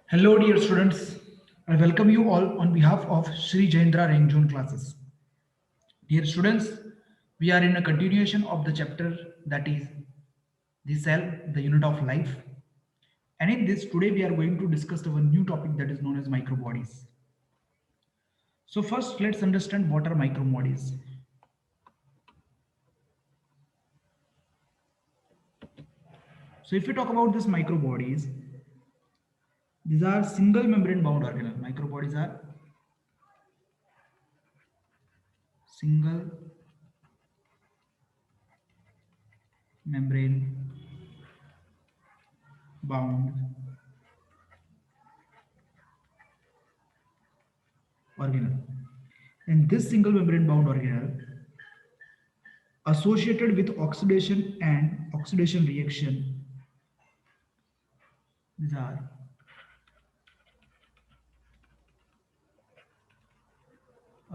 Hello, dear students. I welcome you all on behalf of Sri Jayendra Rangjun classes. Dear students, we are in a continuation of the chapter that is the cell, the unit of life. And in this, today we are going to discuss our new topic that is known as microbodies. So, first, let's understand what are microbodies. So, if we talk about this microbodies, these are single membrane bound organelles. Microbodies are single membrane bound organelle. And this single membrane bound organelle associated with oxidation and oxidation reaction, these are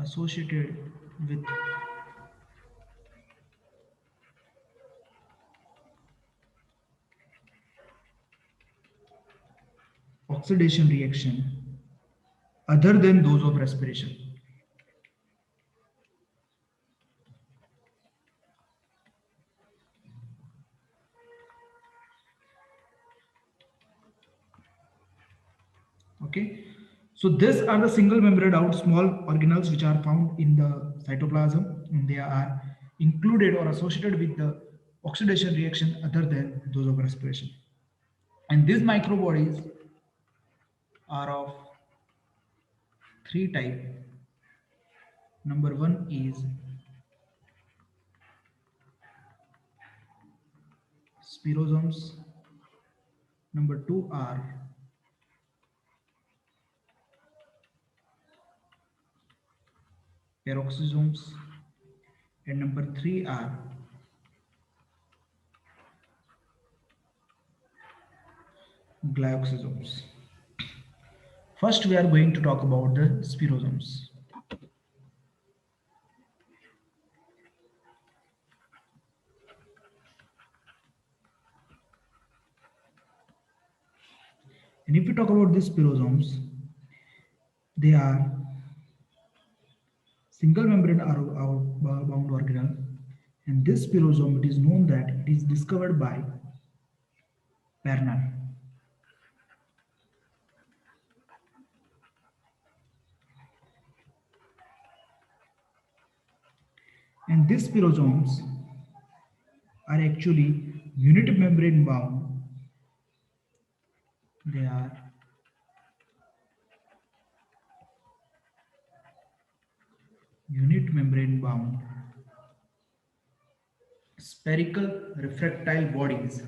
associated with oxidation reaction other than those of respiration. Okay, so these are the single membrane out small organelles which are found in the cytoplasm, and they are included or associated with the oxidation reaction other than those of respiration. And these microbodies are of three type. Number one is spirosomes. Number two are peroxisomes, and number three are glyoxysomes. First, we are going to talk about the spirosomes. And if we talk about the spirosomes, they are single membrane bound organelle. And this spirosome, it is known that it is discovered by Werner. And these spirosomes are actually unit membrane bound. They are unit membrane bound spherical refractile bodies.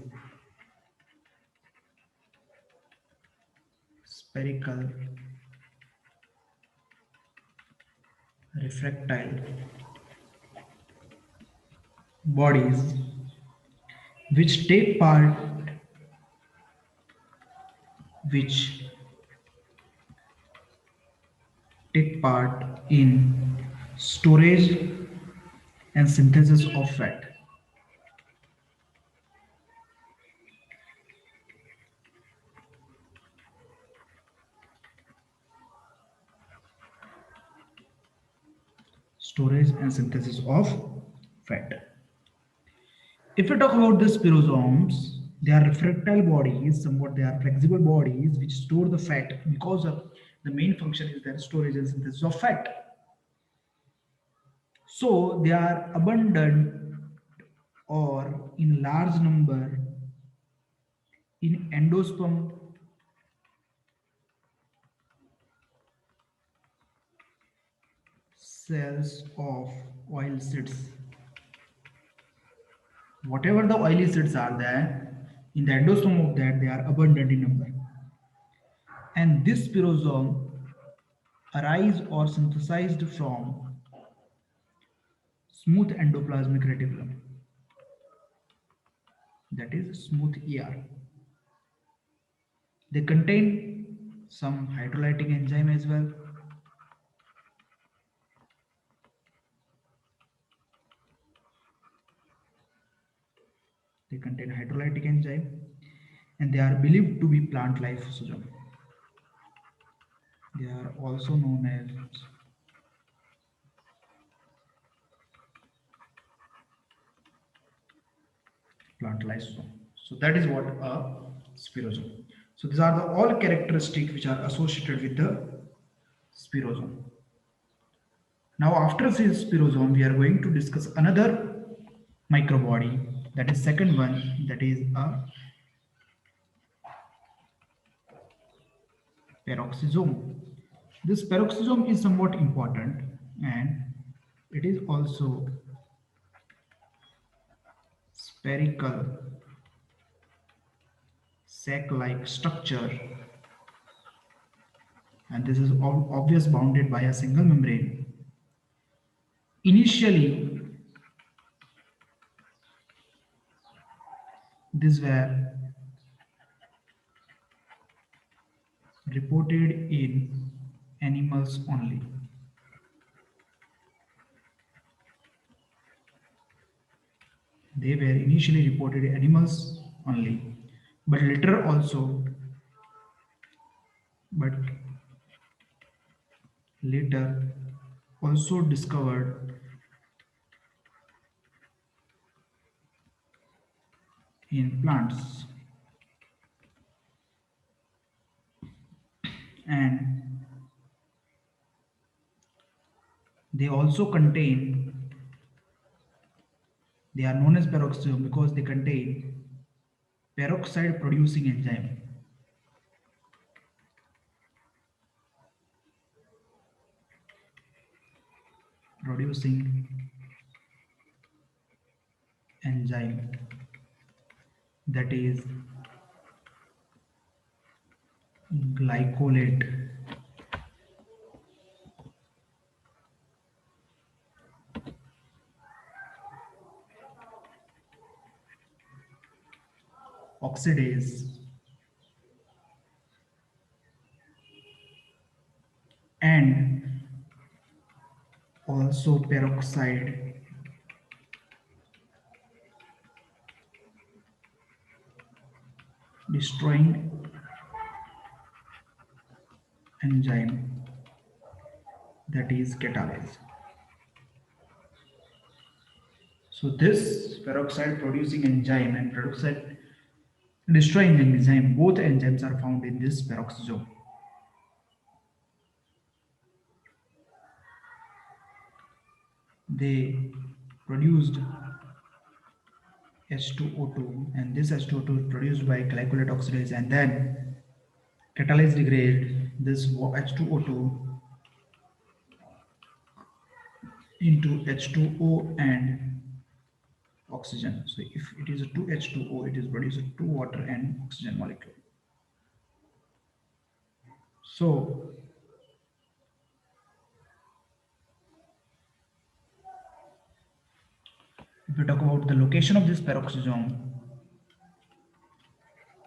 Spherical refractile bodies which take part which take part in storage and synthesis of fat. Storage and synthesis of fat. If we talk about the spirosomes, they are refractile bodies, somewhat they are flexible bodies which store the fat because of the main function is their storage and synthesis of fat. So they are abundant or in large number in endosperm cells of oil seeds. Whatever the oily seeds are there, in the endosperm of that, they are abundant in number. And this spirosome arise or synthesized from smooth endoplasmic reticulum, that is smooth ER. They contain some hydrolytic enzyme as well. They contain hydrolytic enzyme, and they are believed to be plant lysosome. They are also known as plant lysosome. So that is what a spirosome. So these are the all characteristics which are associated with the spirosome. Now after this spirosome, we are going to discuss another microbody. That is second one. That is a peroxisome. This peroxisome is somewhat important and it is also spherical sac-like structure, and this is obvious bounded by a single membrane. Initially, these were reported in animals only. They were initially reported in animals only, but later also, but later also discovered in plants, and they also contain, they are known as peroxisome because they contain peroxide producing enzyme. Producing enzyme, that is glycolate oxidase, and also peroxide destroying enzyme, that is catalase. So this peroxide producing enzyme and peroxide destroying enzyme, both enzymes are found in this peroxisome. They produced H2O2, and this H2O2 is produced by glycolate oxidase, and then catalase degrade this H2O2 into H2O and oxygen. So if it is a 2H2O, it is produced 2 water and oxygen molecule. So if we talk about the location of this peroxisome,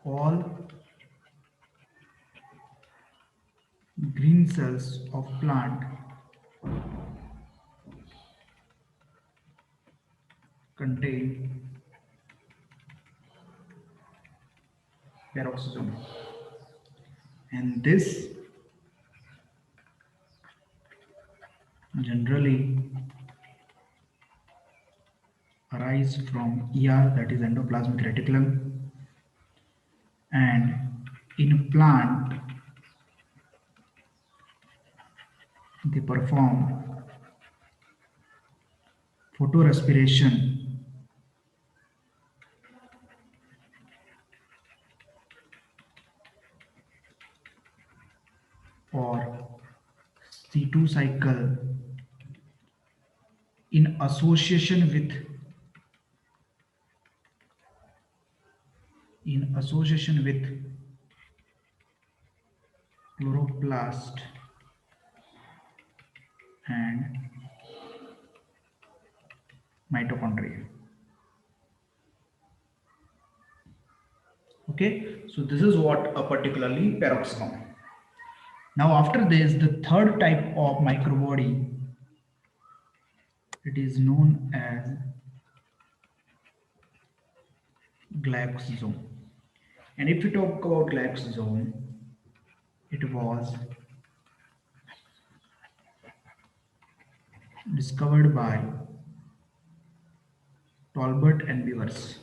all green cells of plant contain peroxisome, and this generally arise from ER, that is endoplasmic reticulum, and in plant they perform photorespiration or C2 cycle in association with chloroplast and mitochondria. Okay, so this is what a particularly peroxisome. Now after this, the third type of microbody, it is known as glycosome. And if we talk about glycosome, it was discovered by Talbot and Beavers.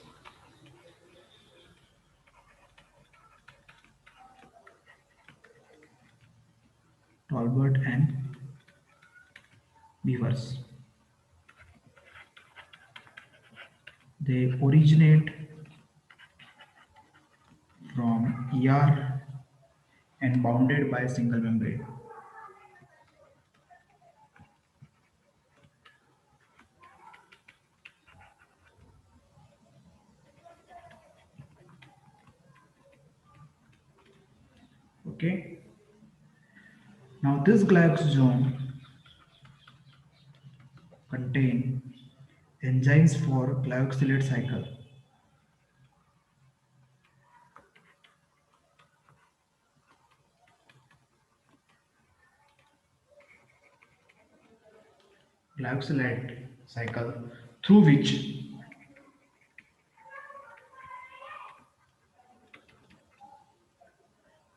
Talbot and Beavers. They originate from ER and bounded by a single membrane. Okay. Now this glycosome contain enzymes for glycosylate cycle. Glycosylate cycle through which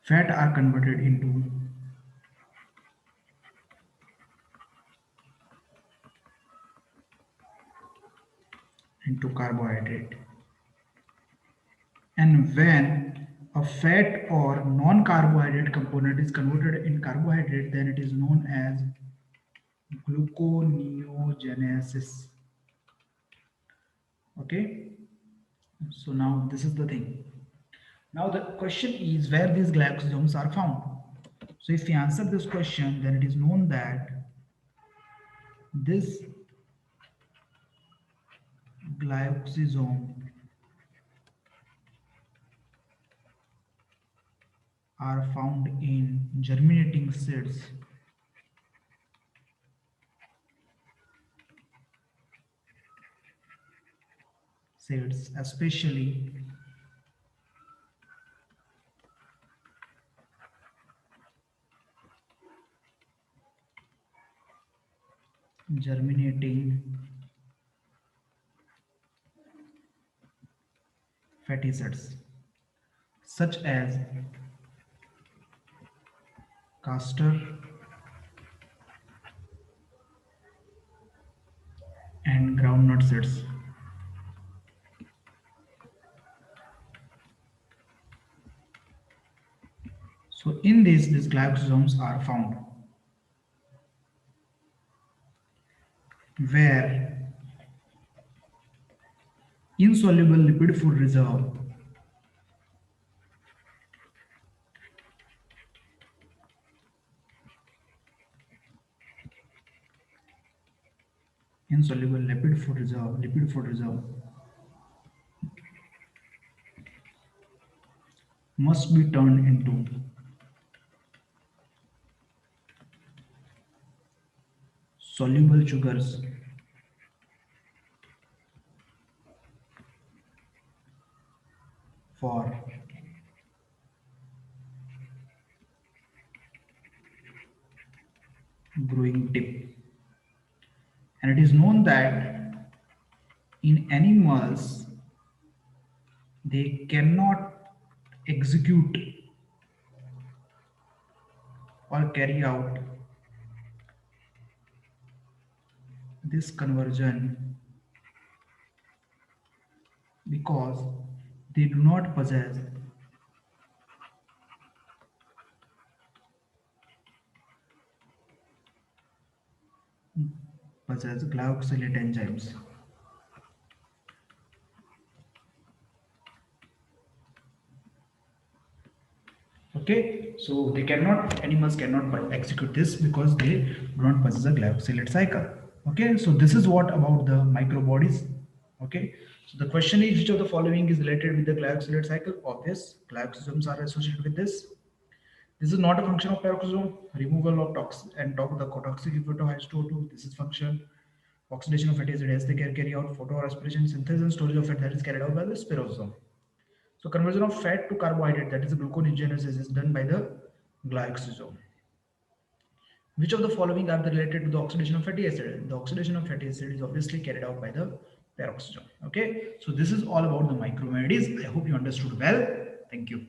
fat are converted into carbohydrate. And when a fat or non-carbohydrate component is converted in carbohydrate, then it is known as gluconeogenesis. Okay, so now this is the thing. Now the question is where these glycosomes are found. So if we answer this question, then it is known that this glycosome are found in germinating seeds, especially germinating fatty acids such as castor and groundnut seeds. So in this, these glycosomes are found where insoluble lipid food reserve insoluble lipid food reserve must be turned into soluble sugars for growing tip. And it is known that in animals they cannot execute or carry out this conversion because they do not possess glycosylate enzymes. Okay, so they cannot, animals cannot execute this because they do not possess a glycosylate cycle. Okay, so this is what about the microbodies. Okay, so the question is which of the following is related with the glycosylate cycle? Obvious, glycosomes are associated with this. This is not a function of peroxisome. Removal of the toxic effect of H2O2. This is function. Oxidation of fatty acid as they carry out photorespiration, synthesis and storage of fat that is carried out by the spirosome. So conversion of fat to carbohydrate, that is gluconeogenesis, is done by the glycosome. Which of the following are related to the oxidation of fatty acid? The oxidation of fatty acid is obviously carried out by the peroxisome. Okay, so this is all about the micromolecules. I hope you understood well. Thank you.